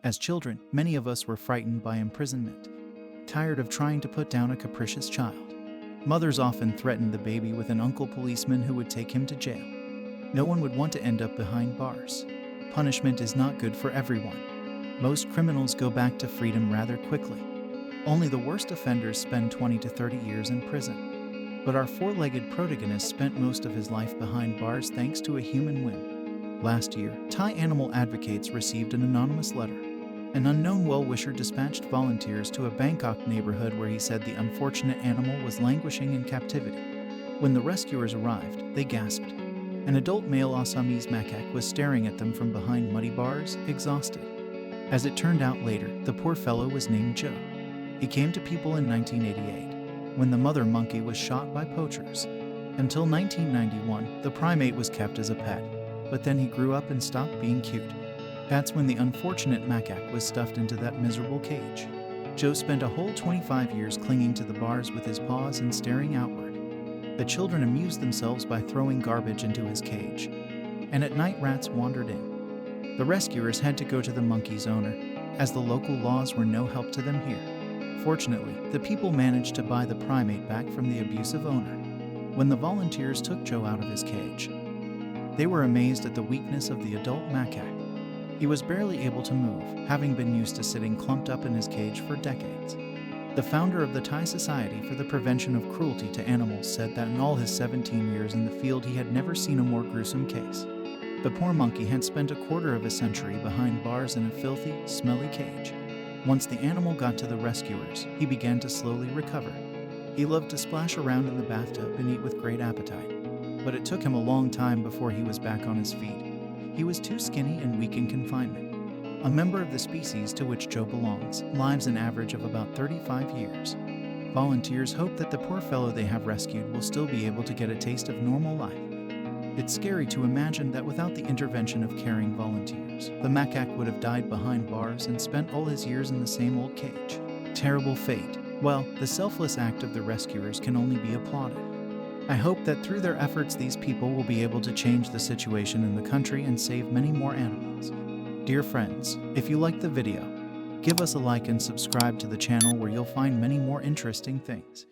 As children, many of us were frightened by imprisonment, tired of trying to put down a capricious child. Mothers often threatened the baby with an uncle policeman who would take him to jail. No one would want to end up behind bars. Punishment is not good for everyone. Most criminals go back to freedom rather quickly. Only the worst offenders spend 20 to 30 years in prison. But our four-legged protagonist spent most of his life behind bars thanks to a human whim. Last year, Thai animal advocates received an anonymous letter. An unknown well-wisher dispatched volunteers to a Bangkok neighborhood where he said the unfortunate animal was languishing in captivity. When the rescuers arrived, they gasped. An adult male Assamese macaque was staring at them from behind muddy bars, exhausted. As it turned out later, the poor fellow was named Joe. He came to people in 1988, when the mother monkey was shot by poachers. Until 1991, the primate was kept as a pet, but then he grew up and stopped being cute. That's when the unfortunate macaque was stuffed into that miserable cage. Joe spent a whole 25 years clinging to the bars with his paws and staring outward. The children amused themselves by throwing garbage into his cage, and at night rats wandered in. The rescuers had to go to the monkey's owner, as the local laws were no help to them here. Fortunately, the people managed to buy the primate back from the abusive owner. When the volunteers took Joe out of his cage, they were amazed at the weakness of the adult macaque. He was barely able to move, having been used to sitting clumped up in his cage for decades. The founder of the Thai Society for the Prevention of Cruelty to Animals said that in all his 17 years in the field he had never seen a more gruesome case. The poor monkey had spent a quarter of a century behind bars in a filthy, smelly cage. Once the animal got to the rescuers, he began to slowly recover. He loved to splash around in the bathtub and eat with great appetite. But it took him a long time before he was back on his feet. He was too skinny and weak in confinement. A member of the species to which Joe belongs lives an average of about 35 years. Volunteers hope that the poor fellow they have rescued will still be able to get a taste of normal life. It's scary to imagine that without the intervention of caring volunteers, the macaque would have died behind bars and spent all his years in the same old cage. Terrible fate. Well, the selfless act of the rescuers can only be applauded. I hope that through their efforts these people will be able to change the situation in the country and save many more animals. Dear friends, if you liked the video, give us a like and subscribe to the channel where you'll find many more interesting things.